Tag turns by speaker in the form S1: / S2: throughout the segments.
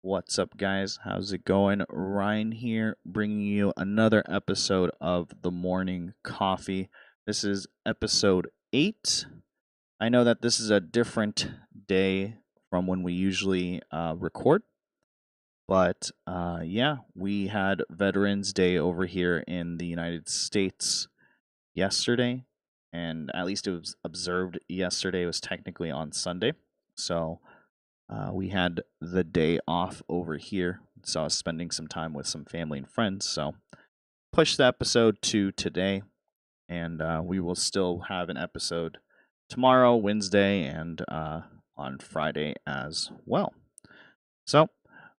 S1: What's up, guys? How's it going? Ryan here, bringing you another episode of the Morning Coffee. This is episode 8. I know that this is a different day from when we usually record, but yeah, we had Veterans Day over here in the United States yesterday, and at least it was observed yesterday. It was technically on Sunday, so we had the day off over here, so I was spending some time with some family and friends. So pushed the episode to today, and we will still have an episode tomorrow, Wednesday, and on Friday as well. So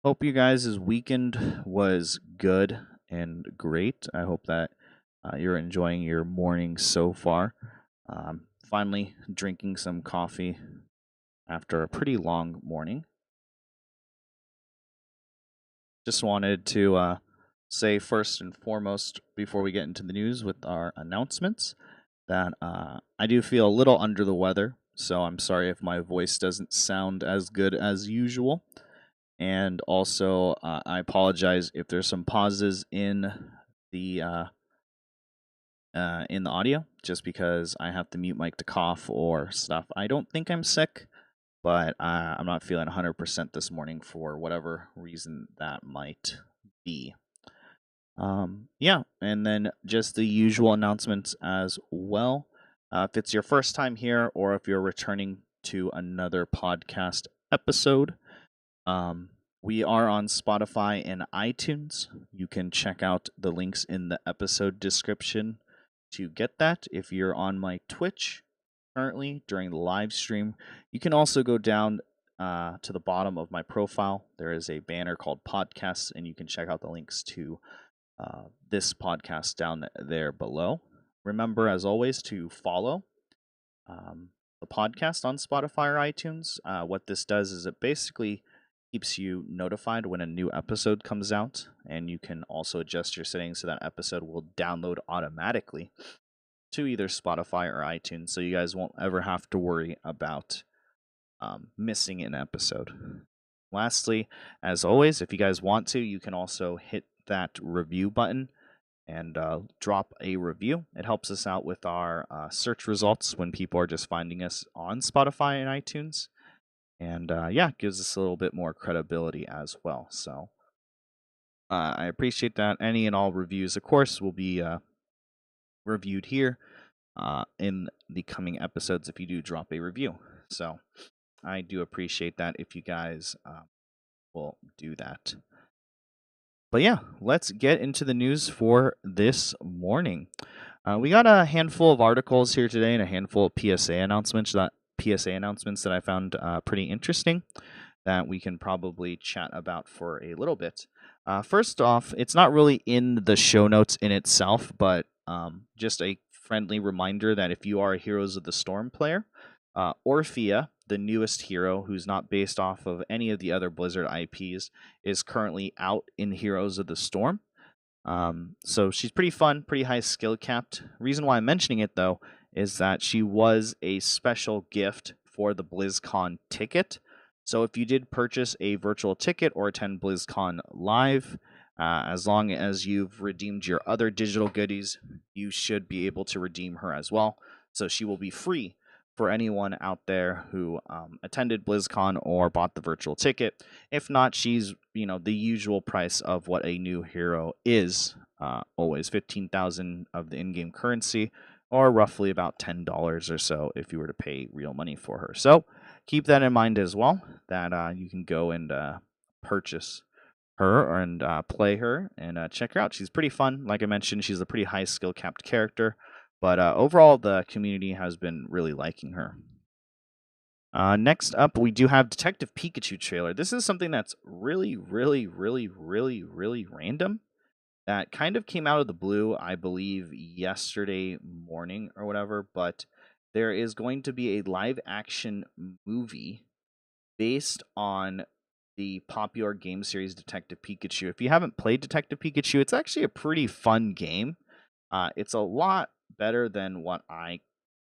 S1: hope you guys' weekend was good and great. I hope that you're enjoying your morning so far. Finally drinking some coffee after a pretty long morning. Just wanted to say first and foremost, before we get into the news with our announcements, that I do feel a little under the weather, so I'm sorry if my voice doesn't sound as good as usual. And also, I apologize if there's some pauses the in the audio, just because I have to mute mic to cough or stuff. I don't think I'm sick, but I'm not feeling 100% this morning for whatever reason that might be. Yeah, and then just the usual announcements as well. If it's your first time here, or if you're returning to another podcast episode, we are on Spotify and iTunes. You can check out the links in the episode description to get that. If you're on my Twitch currently during the live stream, you can also go down to the bottom of my profile. There is a banner called podcasts, and you can check out the links to this podcast down there below. Remember, as always, to follow the podcast on Spotify or iTunes. What this does is it basically keeps you notified when a new episode comes out, and you can also adjust your settings so that episode will download automatically to either Spotify or iTunes, so you guys won't ever have to worry about missing an episode. Lastly, as always, if you guys want to, you can also hit that review button and drop a review. It helps us out with our search results when people are just finding us on Spotify and iTunes. And yeah, gives us a little bit more credibility as well. So I appreciate that. Any and all reviews, of course, will be reviewed here in the coming episodes if you do drop a review. So I do appreciate that if you guys will do that. But yeah, let's get into the news for this morning. We got a handful of articles here today and a handful of PSA announcements that I found pretty interesting, that we can probably chat about for a little bit. First off, it's not really in the show notes in itself, but just a friendly reminder that if you are a Heroes of the Storm player, Orphea, the newest hero, who's not based off of any of the other Blizzard IPs, is currently out in Heroes of the Storm. So she's pretty fun, pretty high skill capped. Reason why I'm mentioning it, though, is that she was a special gift for the BlizzCon ticket. So if you did purchase a virtual ticket or attend BlizzCon live, as long as you've redeemed your other digital goodies, you should be able to redeem her as well. So she will be free for anyone out there who attended BlizzCon or bought the virtual ticket. If not, she's the usual price of what a new hero is. Always 15,000 of the in-game currency, or roughly about $10 or so if you were to pay real money for her. So keep that in mind as well, that you can go and purchase her and play her and check her out. She's pretty fun. Like I mentioned, she's a pretty high skill capped character, but overall the community has been really liking her. Next up, we do have Detective Pikachu trailer. This is something that's really, really, really, really, really random. That kind of came out of the blue, I believe, yesterday morning or whatever, but there is going to be a live action movie based on the popular game series Detective Pikachu. If you haven't played Detective Pikachu, it's actually a pretty fun game. It's a lot better than what I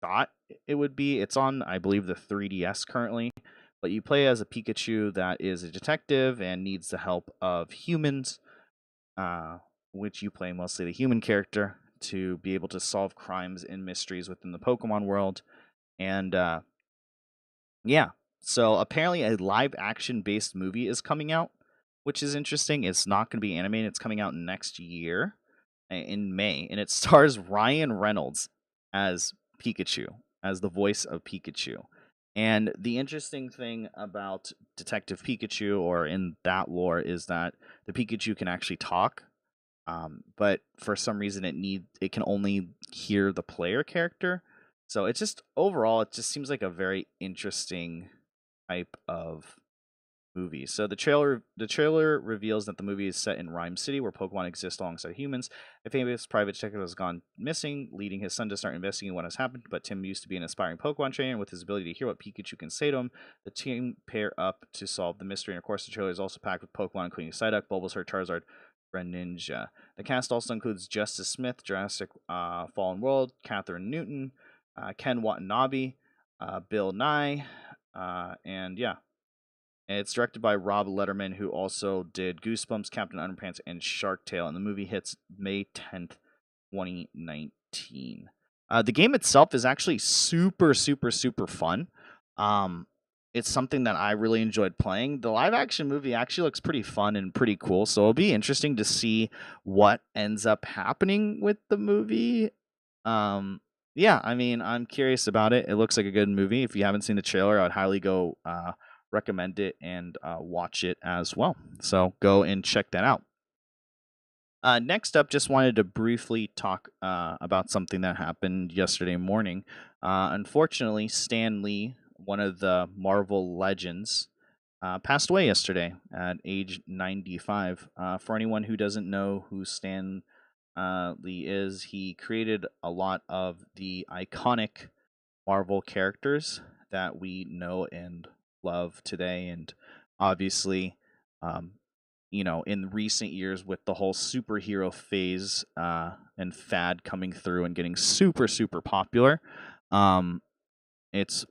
S1: thought it would be. It's on, I believe, the 3DS currently, but you play as a Pikachu that is a detective and needs the help of humans, uh, which you play mostly the human character, to be able to solve crimes and mysteries within the Pokemon world. And yeah, so apparently a live action based movie is coming out, which is interesting. It's not going to be animated, it's coming out next year in May, and it stars Ryan Reynolds as Pikachu, as the voice of Pikachu. And the interesting thing about Detective Pikachu, or in that lore, is that the Pikachu can actually talk, but for some reason it can only hear the player character. So it's just overall, it just seems like a very interesting type of movie. So the trailer reveals that the movie is set in Rhyme City, where Pokemon exist alongside humans. A famous private detective has gone missing, leading his son to start investigating what has happened. But Tim used to be an aspiring Pokemon trainer, and with his ability to hear what Pikachu can say to him, the team pair up to solve the mystery. And of course, the trailer is also packed with Pokemon, including Psyduck, Bulbasaur, Charizard, Greninja. The cast also includes Justice Smith, Jurassic Fallen World, Catherine Newton, Ken Watanabe, Bill Nye, and yeah. And it's directed by Rob Letterman, who also did Goosebumps, Captain Underpants, and Shark Tale. And the movie hits May 10th, 2019. The game itself is actually super, super, super fun. It's something that I really enjoyed playing. The live action movie actually looks pretty fun and pretty cool. So it'll be interesting to see what ends up happening with the movie. Yeah, I mean, I'm curious about it. It looks like a good movie. If you haven't seen the trailer, I'd highly go recommend it and watch it as well. So go and check that out. Next up, just wanted to briefly talk about something that happened yesterday morning. Unfortunately, Stan Lee, one of the Marvel legends, passed away yesterday at age 95. For anyone who doesn't know who Stan Lee is, he created a lot of the iconic Marvel characters that we know and love today. And obviously, um, in recent years with the whole superhero phase and fad coming through and getting super, super popular, it's,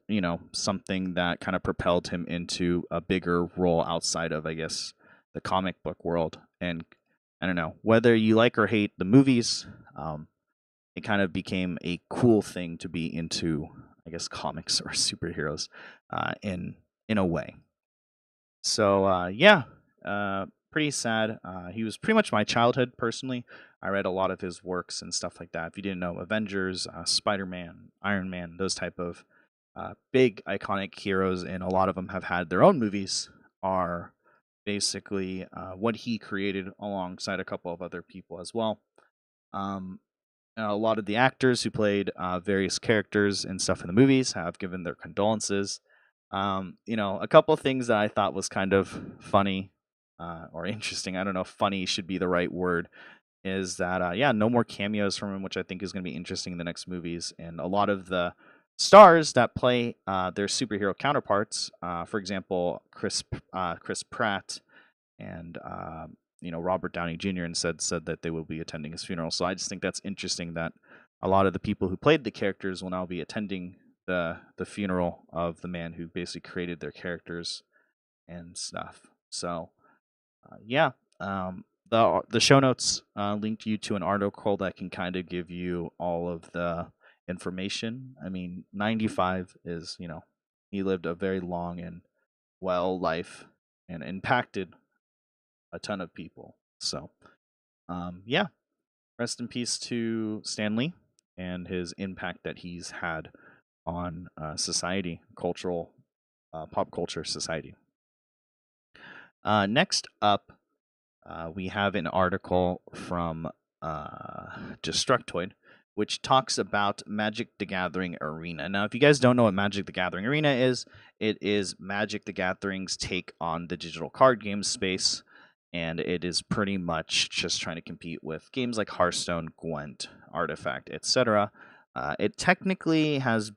S1: something that kind of propelled him into a bigger role outside of, I guess, the comic book world. And I don't know, whether you like or hate the movies, it kind of became a cool thing to be into, I guess, comics or superheroes in a way. So yeah, pretty sad. He was pretty much my childhood personally. I read a lot of his works and stuff like that. If you didn't know, Avengers, Spider-Man, Iron Man, those type of big iconic heroes, and a lot of them have had their own movies, are basically what he created alongside a couple of other people as well. Um, a lot of the actors who played various characters and stuff in the movies have given their condolences. A couple of things that I thought was kind of funny or interesting. I don't know if funny should be the right word. Is that yeah, no more cameos from him, which I think is going to be interesting in the next movies. And a lot of the stars that play their superhero counterparts, for example, Chris Pratt and Robert Downey Jr. and said that they will be attending his funeral. So I just think that's interesting that a lot of the people who played the characters will now be attending the funeral of the man who basically created their characters and stuff. So yeah, the show notes link you to an article that can kind of give you all of the information. I mean, 95 is, he lived a very long and well life and impacted a ton of people. So, yeah, rest in peace to Stan Lee and his impact that he's had on society, pop culture society. Next up, we have an article from Destructoid, which talks about Magic the Gathering Arena. Now, if you guys don't know what Magic the Gathering Arena is, it is Magic the Gathering's take on the digital card game space, and it is pretty much just trying to compete with games like Hearthstone, Gwent, Artifact, etc. It technically has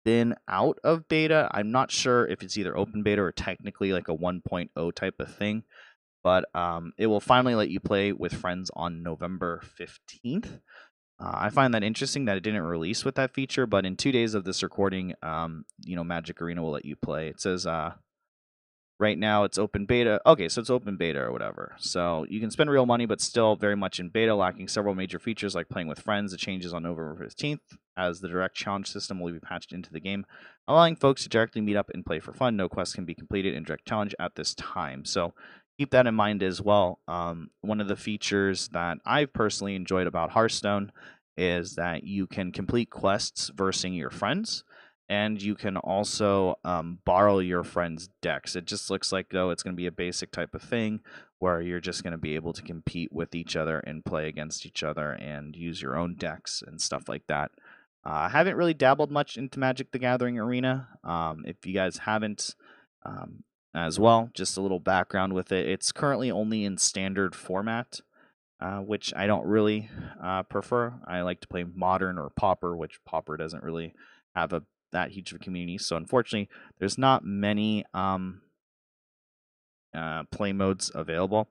S1: been out of beta. I'm not sure if it's either open beta or technically like a 1.0 type of thing, but it will finally let you play with friends on November 15th. I find that interesting that it didn't release with that feature, but in 2 days of this recording, Magic Arena will let you play. It says Right now it's open beta. Okay, so it's open beta or whatever. So you can spend real money, but still very much in beta, lacking several major features like playing with friends. It changes on November 15th, as the direct challenge system will be patched into the game, allowing folks to directly meet up and play for fun. No quests can be completed in direct challenge at this time. So keep that in mind as well. One of the features that I've personally enjoyed about Hearthstone is that you can complete quests versing your friends, and you can also borrow your friend's decks. It just looks like, though, it's going to be a basic type of thing where you're just going to be able to compete with each other and play against each other and use your own decks and stuff like that. I haven't really dabbled much into Magic the Gathering Arena. If you guys haven't, as well, just a little background with it. It's currently only in standard format, which I don't really prefer. I like to play modern or pauper, which pauper doesn't really have that huge of a community. So unfortunately, there's not many play modes available,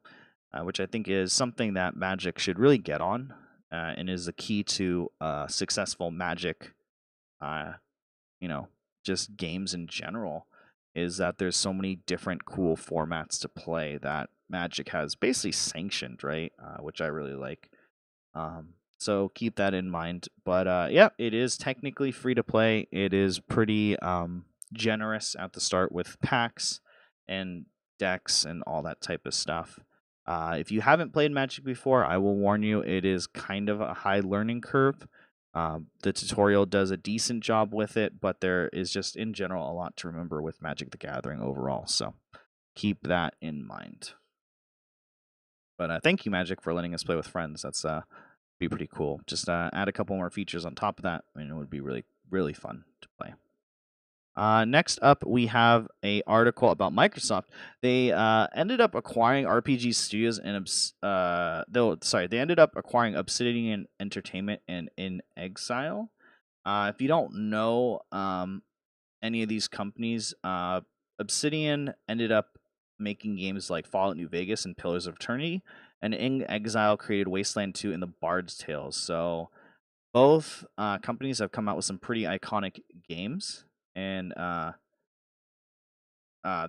S1: which I think is something that Magic should really get on, and is the key to successful Magic, just games in general. Is that there's so many different cool formats to play that Magic has basically sanctioned, right? Which I really like. So keep that in mind. But yeah, it is technically free to play. It is pretty generous at the start with packs and decks and all that type of stuff. If you haven't played Magic before, I will warn you, it is kind of a high learning curve. The tutorial does a decent job with it, but there is just in general a lot to remember with Magic the Gathering overall. So keep that in mind. But thank you, Magic, for letting us play with friends. That's be pretty cool. Just add a couple more features on top of that, and it would be really, really fun to play. Next up, we have a article about Microsoft. They ended up acquiring RPG Studios and they ended up acquiring Obsidian Entertainment and In Exile. If you don't know any of these companies, Obsidian ended up making games like Fallout New Vegas and Pillars of Eternity, and In Exile created Wasteland 2 and The Bard's Tale. So both companies have come out with some pretty iconic games, and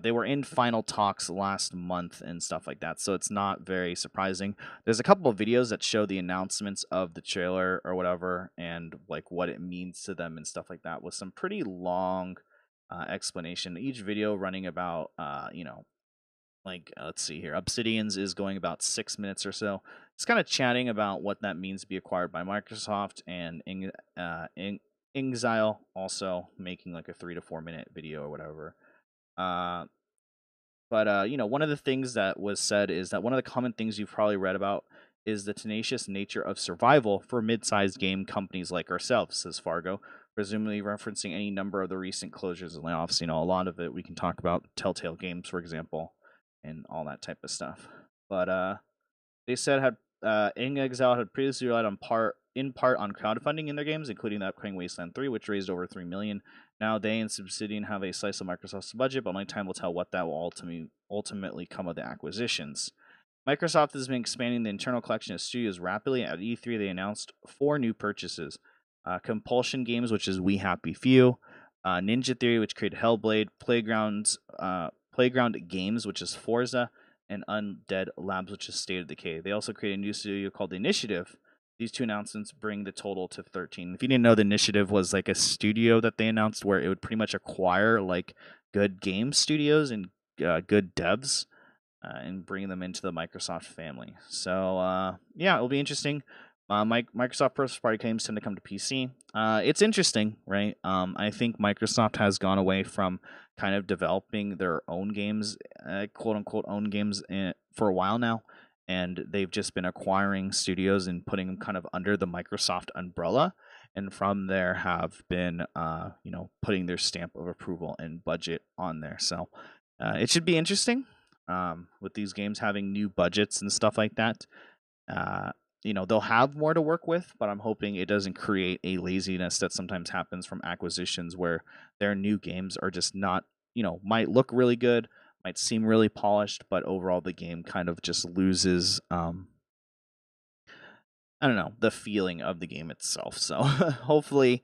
S1: they were in final talks last month and stuff like that, so it's not very surprising. There's a couple of videos that show the announcements of the trailer or whatever, and like what it means to them and stuff like that, with some pretty long explanation. Each video running about, let's see here. Obsidian's is going about 6 minutes or so. It's kind of chatting about what that means to be acquired by Microsoft, and Exile also making like a 3 to 4 minute video or whatever. But one of the things that was said is that one of the common things you've probably read about is the tenacious nature of survival for mid-sized game companies like ourselves, says Fargo, presumably referencing any number of the recent closures and layoffs. A lot of it we can talk about Telltale Games, for example, and all that type of stuff. But they said In Exile had previously relied in part on crowdfunding in their games, including the upcoming Wasteland 3, which raised over $3 million. Now they and Obsidian have a slice of Microsoft's budget, but only time will tell what that will ultimately come of the acquisitions. Microsoft has been expanding the internal collection of studios rapidly. At E3, they announced 4 new purchases. Compulsion Games, which is We Happy Few, Ninja Theory, which created Hellblade, Playground Games, which is Forza, and Undead Labs, which is State of Decay. They also created a new studio called The Initiative. These 2 announcements bring the total to 13. If you didn't know, The Initiative was like a studio that they announced where it would pretty much acquire like good game studios and good devs and bring them into the Microsoft family. So yeah, it'll be interesting. Microsoft first-party games tend to come to PC. It's interesting, right? I think Microsoft has gone away from kind of developing their own games, quote-unquote own games, for a while now, and they've just been acquiring studios and putting them kind of under the Microsoft umbrella, and from there have been, putting their stamp of approval and budget on there. So it should be interesting with these games having new budgets and stuff like that. They'll have more to work with, but I'm hoping it doesn't create a laziness that sometimes happens from acquisitions where their new games are just not, might look really good, might seem really polished, but overall the game kind of just loses, the feeling of the game itself. So hopefully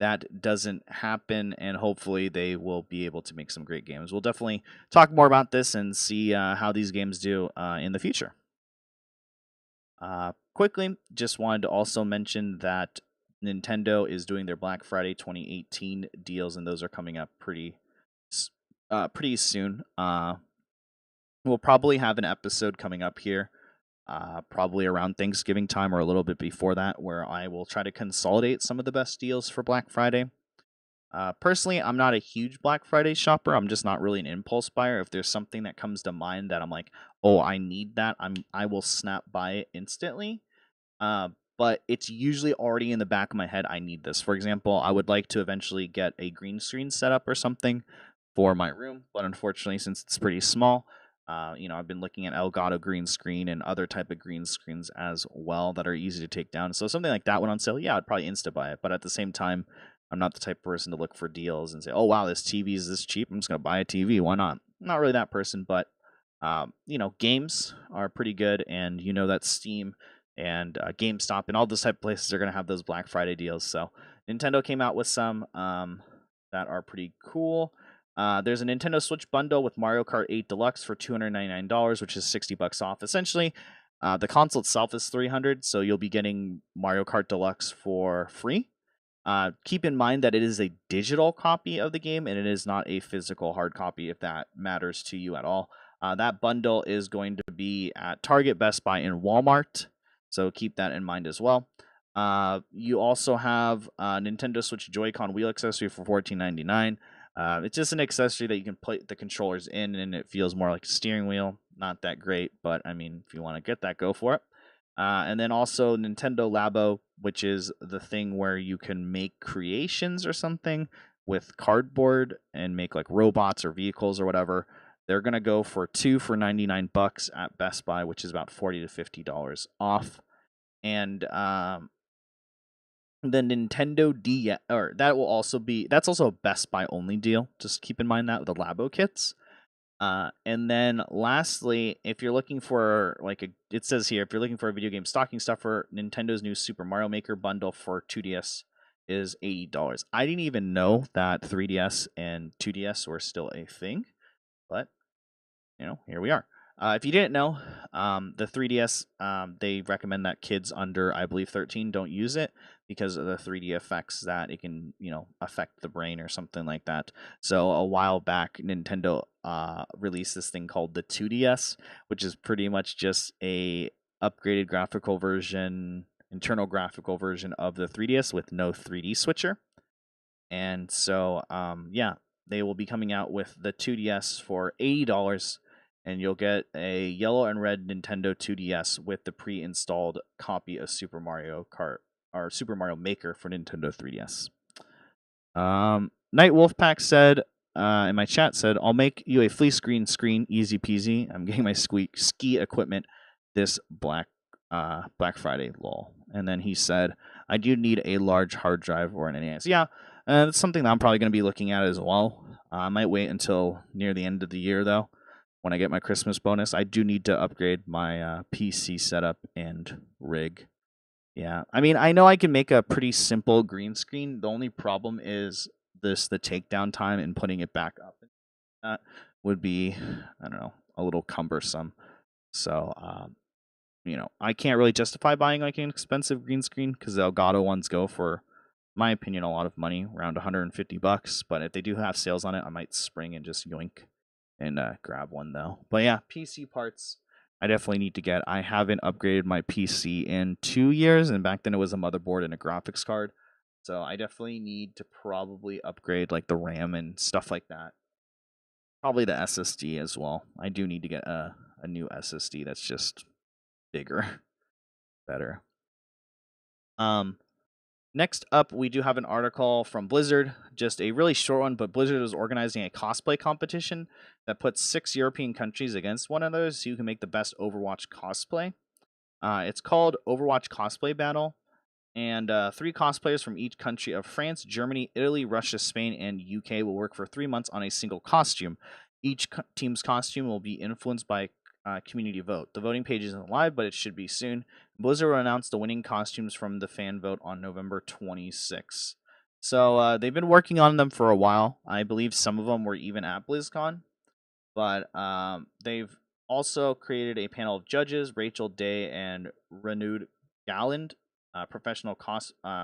S1: that doesn't happen, and hopefully they will be able to make some great games. We'll definitely talk more about this and see how these games do in the future. Quickly, just wanted to also mention that Nintendo is doing their Black Friday 2018 deals, and those are coming up pretty soon. We'll probably have an episode coming up here, probably around Thanksgiving time or a little bit before that, where I will try to consolidate some of the best deals for Black Friday. Personally, I'm not a huge Black Friday shopper. I'm just not really an impulse buyer. If there's something that comes to mind that I'm like, oh, I need that, I will snap buy it instantly. But it's usually already in the back of my head, I need this. For example, I would like to eventually get a green screen setup or something for my room, but unfortunately, since it's pretty small, I've been looking at Elgato green screen and other type of green screens as well that are easy to take down. So something like that went on sale, yeah, I'd probably insta buy it. But at the same time, I'm not the type of person to look for deals and say, oh wow, this TV is this cheap, I'm just gonna buy a TV. Why not? I'm not really that person, but games are pretty good, and that Steam and GameStop and all those type of places are going to have those Black Friday deals. So Nintendo came out with some that are pretty cool. There's a Nintendo Switch bundle with Mario Kart 8 Deluxe for $299, which is $60 off. Essentially, the console itself is $300, so you'll be getting Mario Kart Deluxe for free. Keep in mind that it is a digital copy of the game, and it is not a physical hard copy, if that matters to you at all. That bundle is going to be at Target, Best Buy, and Walmart. So keep that in mind as well. You also have Nintendo Switch Joy-Con wheel accessory for $14.99. It's just an accessory that you can put the controllers in, and it feels more like a steering wheel. Not that great, but I mean, if you want to get that, go for it. And then also Nintendo Labo, which is the thing where you can make creations or something with cardboard and make like robots or vehicles or whatever. They're going to go for two for $99 at Best Buy, which is about $40 to $50 off. And the Nintendo DS, or that's also a Best Buy only deal. Just keep in mind that with the Labo kits. And then lastly, if you're looking for it says here, if you're looking for a video game stocking stuffer, Nintendo's new Super Mario Maker bundle for 2DS is $80. I didn't even know that 3DS and 2DS were still a thing, but here we are. If you didn't know, the 3DS, they recommend that kids under, I believe, 13 don't use it because of the 3D effects that it can, affect the brain or something like that. So a while back, Nintendo released this thing called the 2DS, which is pretty much just a upgraded graphical version, internal graphical version of the 3DS with no 3D switcher. And so, they will be coming out with the 2DS for $80. And you'll get a yellow and red Nintendo 2DS with the pre-installed copy of Super Mario Kart or Super Mario Maker for Nintendo 3DS. Night Wolfpack said in my chat, I'll make you a fleece green screen, easy peasy. I'm getting my ski equipment this Black Friday, lol. And then he said, I do need a large hard drive or an NAS. Yeah, that's something that I'm probably going to be looking at as well. I might wait until near the end of the year, though. When I get my Christmas bonus, I do need to upgrade my PC setup and rig. Yeah, I mean, I know I can make a pretty simple green screen. The only problem is the takedown time and putting it back up. That would be, I don't know, a little cumbersome. So, I can't really justify buying like an expensive green screen because the Elgato ones go for, in my opinion, a lot of money, around $150. But if they do have sales on it, I might spring and just yoink and grab one though. But yeah, PC parts I definitely need to get. I haven't upgraded my PC in 2 years, and back then it was a motherboard and a graphics card. So I definitely need to probably upgrade like the RAM and stuff like that. Probably the SSD as well. I do need to get a new SSD that's just bigger, better. Next up, we do have an article from Blizzard, just a really short one, but Blizzard is organizing a cosplay competition that puts 6 European countries against one another so you can make the best Overwatch cosplay. It's called Overwatch Cosplay Battle, and 3 cosplayers from each country of France, Germany, Italy, Russia, Spain, and UK will work for 3 months on a single costume. Each team's costume will be influenced by community vote. The voting page isn't live, but it should be soon. Blizzard will announce the winning costumes from the fan vote on November 26th. So they've been working on them for a while. I believe some of them were even at BlizzCon, but they've also created a panel of judges. Rachel Day and Renewed Galland, professional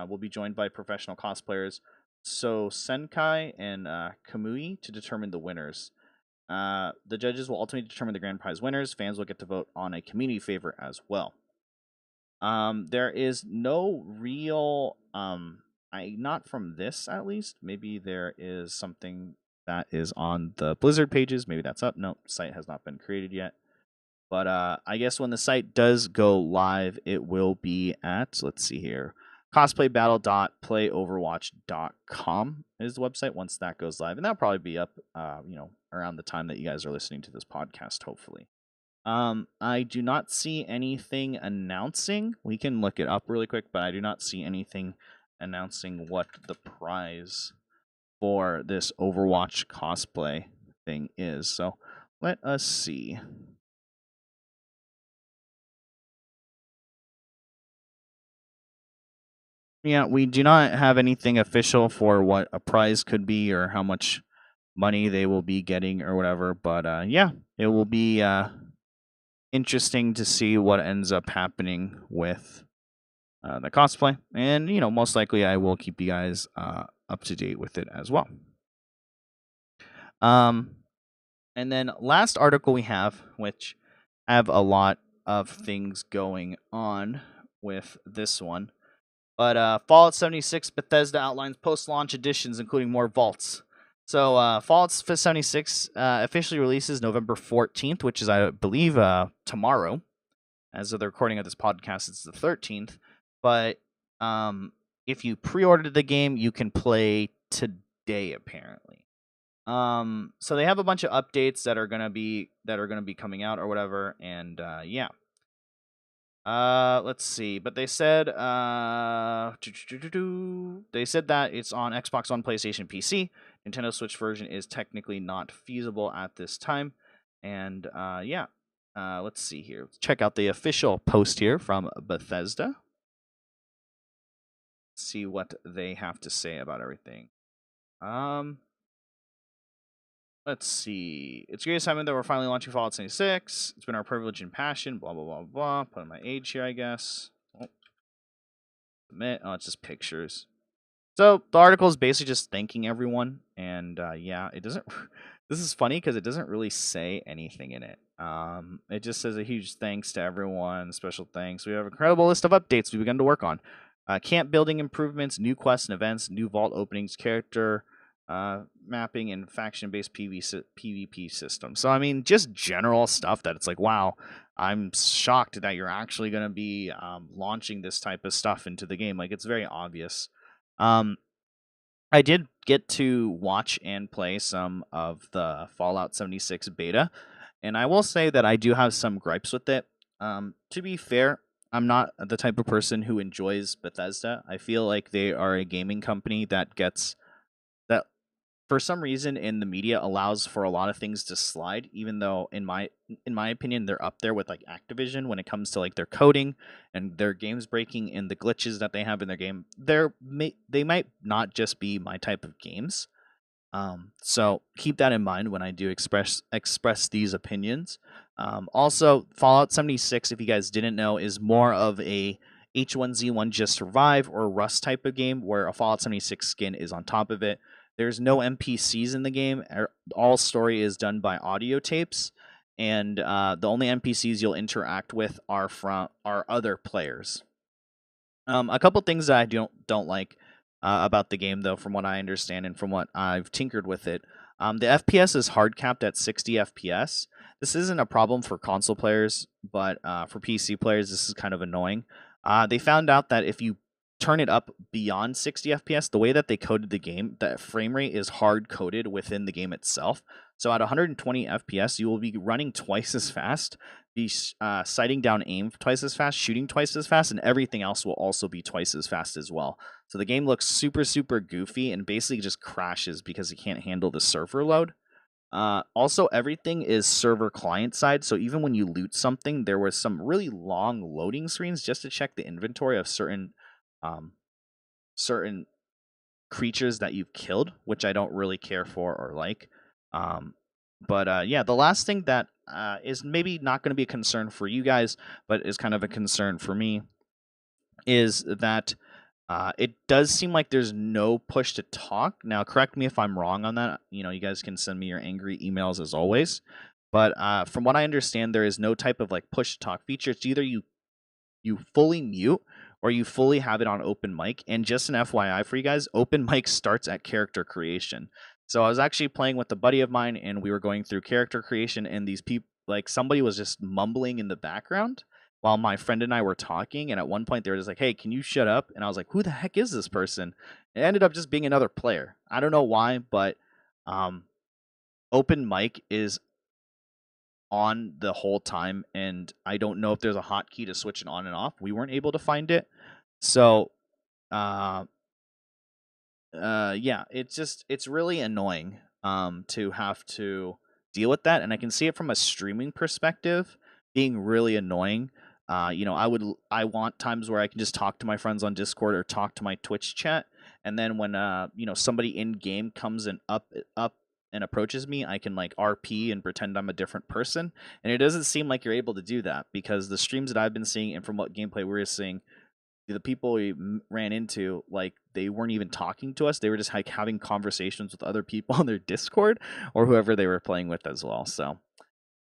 S1: will be joined by professional cosplayers So Senkai and Kamui to determine the winners. The judges will ultimately determine the grand prize winners. Fans will get to vote on a community favorite as well. There is no real not from this at least. Maybe there is something that is on the Blizzard pages. Maybe that's up. No, site has not been created yet. But I guess when the site does go live, it will be at, let's see here, cosplaybattle.playoverwatch.com is the website once that goes live. And that'll probably be up, around the time that you guys are listening to this podcast, hopefully. I do not see anything announcing. We can look it up really quick, but I do not see anything announcing what the prize for this Overwatch cosplay thing is. So let us see. Yeah, we do not have anything official for what a prize could be or how much money they will be getting or whatever. But yeah, it will be interesting to see what ends up happening with the cosplay. And, most likely I will keep you guys up to date with it as well. And then last article we have, which have a lot of things going on with this one. But Fallout 76 Bethesda outlines post-launch additions, including more vaults. So Fallout 76 officially releases November 14th, which is, I believe, tomorrow. As of the recording of this podcast, it's the 13th. But if you pre-ordered the game, you can play today, apparently. So they have a bunch of updates that are gonna be coming out or whatever, and yeah. Let's see. But they said that it's on Xbox One, PlayStation, PC. Nintendo Switch version is technically not feasible at this time. And yeah. Let's see here. Let's check out the official post here from Bethesda. See what they have to say about everything. Let's see. It's great assignment that we're finally launching Fallout 76. It's been our privilege and passion. Blah blah blah blah. Put in my age here, I guess. Submit. Oh, it's just pictures. So the article is basically just thanking everyone, and yeah, it doesn't. This is funny because it doesn't really say anything in it. It just says a huge thanks to everyone. Special thanks. We have an incredible list of updates we've begun to work on. Camp building improvements, new quests and events, new vault openings, character mapping, and faction-based PvP system. So I mean, just general stuff that it's like, wow, I'm shocked that you're actually going to be launching this type of stuff into the game. Like, it's very obvious. I did get to watch and play some of the Fallout 76 beta, and I will say that I do have some gripes with it. To be fair, I'm not the type of person who enjoys Bethesda. I feel like they are a gaming company that for some reason in the media allows for a lot of things to slide, even though in my opinion they're up there with like Activision when it comes to like their coding and their games breaking and the glitches that they have in their game. They might not just be my type of games. So keep that in mind when I do express these opinions. Also, Fallout 76, if you guys didn't know, is more of a H1Z1 Just Survive or Rust type of game where a Fallout 76 skin is on top of it. There's no NPCs in the game. All story is done by audio tapes, and the only NPCs you'll interact with are other players. A couple things that I don't like about the game, though, from what I understand and from what I've tinkered with it, the FPS is hard capped at 60 FPS. This isn't a problem for console players, but for PC players, this is kind of annoying. They found out that if you turn it up beyond 60 FPS, the way that they coded the game, that frame rate is hard coded within the game itself. So at 120 FPS, you will be running twice as fast, be sighting down aim twice as fast, shooting twice as fast, and everything else will also be twice as fast as well. So the game looks super, super goofy and basically just crashes because it can't handle the server load. Also, everything is server client side, so even when you loot something, there was some really long loading screens just to check the inventory of certain creatures that you've killed, which I don't really care for or like. But yeah, the last thing that is maybe not going to be a concern for you guys, but is kind of a concern for me, is that it does seem like there's no push to talk. Now, correct me if I'm wrong on that. You guys can send me your angry emails as always. But from what I understand, there is no type of like push to talk feature. It's either you fully mute or you fully have it on open mic. And just an FYI for you guys, open mic starts at character creation. So I was actually playing with a buddy of mine, and we were going through character creation, and these people, like somebody was just mumbling in the background while my friend and I were talking. And at one point they were just like, "Hey, can you shut up?" And I was like, "Who the heck is this person?" It ended up just being another player. I don't know why, but open mic is on the whole time, and I don't know if there's a hotkey to switch it on and off. We weren't able to find it. So yeah, it's really annoying to have to deal with that, and I can see it from a streaming perspective being really annoying. I want times where I can just talk to my friends on Discord or talk to my Twitch chat, and then when somebody in game comes and up and approaches me, I can like RP and pretend I'm a different person. And it doesn't seem like you're able to do that, because the streams that I've been seeing and from what gameplay we were seeing, the people we ran into, like, they weren't even talking to us. They were just like having conversations with other people on their Discord or whoever they were playing with as well. So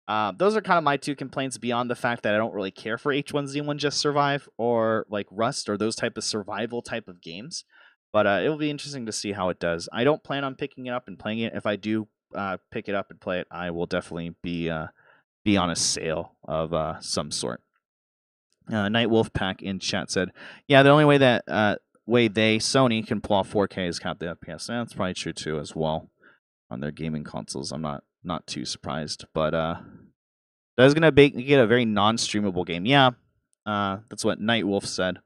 S1: those are kind of my two complaints, beyond the fact that I don't really care for H1Z1 Just Survive or like Rust or those type of survival type of games. But it'll be interesting to see how it does. I don't plan on picking it up and playing it. If I do pick it up and play it, I will definitely be on a sale of some sort. Night Wolf Pack in chat said, "Yeah, the only way that Sony can pull off 4K is cap the FPS." That's probably true too as well on their gaming consoles. I'm not too surprised, but that is gonna make it a very non-streamable game. Yeah, that's what Night Wolf said.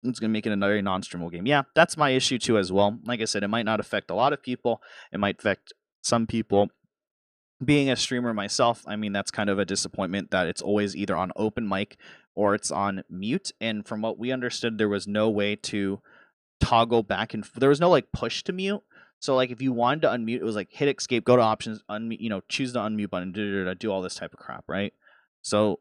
S1: It's going to make it another very non-streamable game. Yeah, that's my issue too as well. Like I said, it might not affect a lot of people. It might affect some people. Being a streamer myself, I mean, that's kind of a disappointment that it's always either on open mic or it's on mute. And from what we understood, there was no way to toggle back and there was no like push to mute. So like if you wanted to unmute, it was like hit escape, go to options, unmute, choose the unmute button, do all this type of crap, right? So,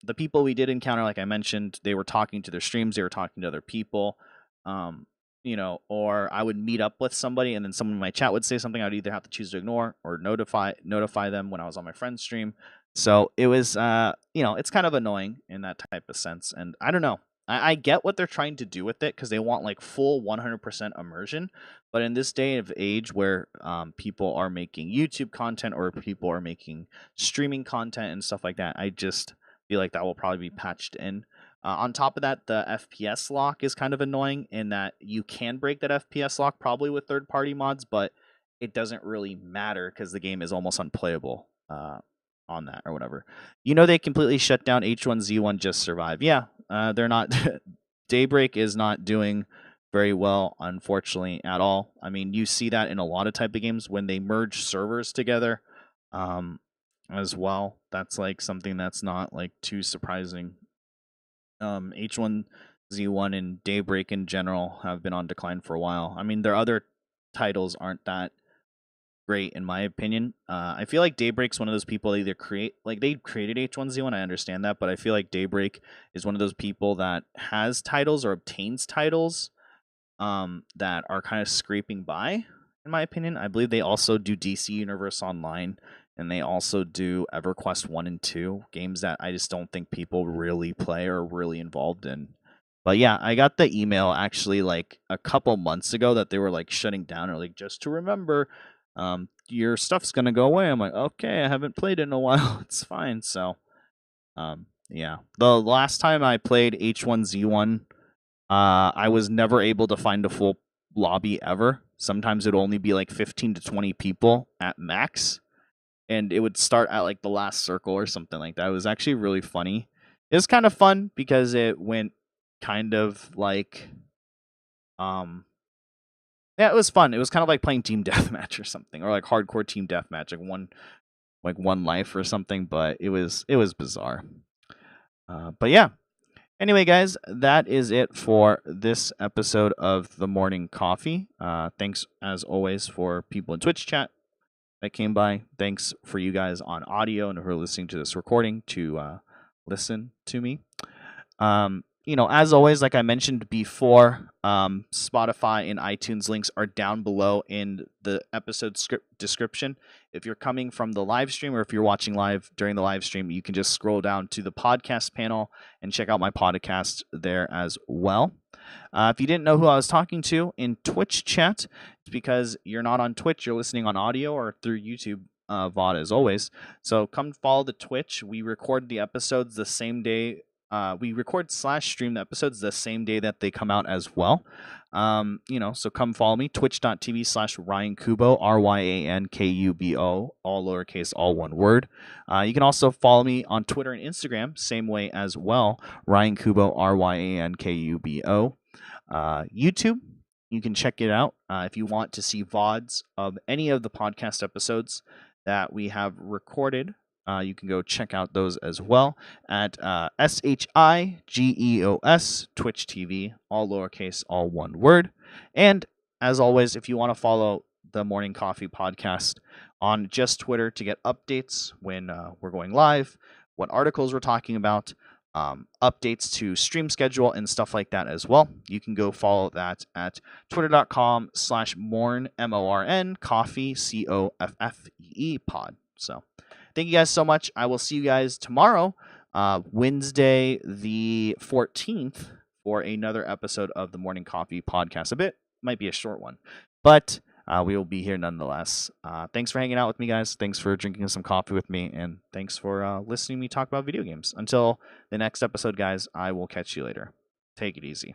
S1: the people we did encounter, like I mentioned, they were talking to their streams, they were talking to other people, or I would meet up with somebody and then someone in my chat would say something. I'd either have to choose to ignore or notify them when I was on my friend's stream. So it was, it's kind of annoying in that type of sense. And I don't know. I get what they're trying to do with it because they want like full 100% immersion. But in this day of age where people are making YouTube content or people are making streaming content and stuff like that, I just feel like that will probably be patched in. On top of that, the FPS lock is kind of annoying in that you can break that FPS lock probably with third-party mods, but it doesn't really matter because the game is almost unplayable on that or whatever. They completely shut down H1Z1 Just Survive. Yeah, they're not. Daybreak is not doing very well, unfortunately, at all. I mean, you see that in a lot of type of games when they merge servers together as well. That's like something that's not like too surprising. H1Z1 and Daybreak in general have been on decline for a while. I mean, their other titles aren't that great in my opinion. I feel like Daybreak's one of those people that either they created H1Z1, I understand that, but I feel like Daybreak is one of those people that has titles or obtains titles that are kind of scraping by, in my opinion. I believe they also do DC Universe Online, and they also do EverQuest 1 and 2, games that I just don't think people really play or are really involved in. But yeah, I got the email actually like a couple months ago that they were like shutting down, or like, just to remember, your stuff's gonna go away. I'm like, okay, I haven't played it in a while. It's fine. So, yeah. The last time I played H1Z1, I was never able to find a full lobby ever. Sometimes it'd only be like 15 to 20 people at max, and it would start at like the last circle or something like that. It was actually really funny. It was kind of fun because it went kind of like, yeah, it was fun. It was kind of like playing team deathmatch or something, or like hardcore team deathmatch, like one life or something. But it was bizarre. But yeah, Anyway, guys, that is it for this episode of the Morning Coffee. Thanks, as always, for people in Twitch chat that came by. Thanks for you guys on audio and who are listening to this recording to listen to me. As always, like I mentioned before, Spotify and iTunes links are down below in the episode script description. If you're coming from the live stream or if you're watching live during the live stream, you can just scroll down to the podcast panel and check out my podcast there as well. If you didn't know who I was talking to in Twitch chat, it's because you're not on Twitch, you're listening on audio or through YouTube VOD as always. So come follow the Twitch. We record the episodes the same day. We record / stream the episodes the same day that they come out as well. So come follow me, twitch.tv/Ryan Kubo, RYANKUBO, all lowercase, all one word. You can also follow me on Twitter and Instagram, same way as well, Ryan Kubo, RYANKUBO. YouTube, you can check it out if you want to see VODs of any of the podcast episodes that we have recorded. You can go check out those as well at SHIGEOS Twitch TV, all lowercase, all one word. And as always, if you want to follow the Morning Coffee podcast on just Twitter to get updates when we're going live, what articles we're talking about, updates to stream schedule and stuff like that as well, you can go follow that at twitter.com/morn, MORN, coffee, COFFEE pod. So thank you guys so much. I will see you guys tomorrow, Wednesday the 14th, for another episode of the Morning Coffee podcast. Might be a short one, but we will be here nonetheless. Thanks for hanging out with me, guys. Thanks for drinking some coffee with me, and thanks for listening to me talk about video games. Until the next episode, guys, I will catch you later. Take it easy.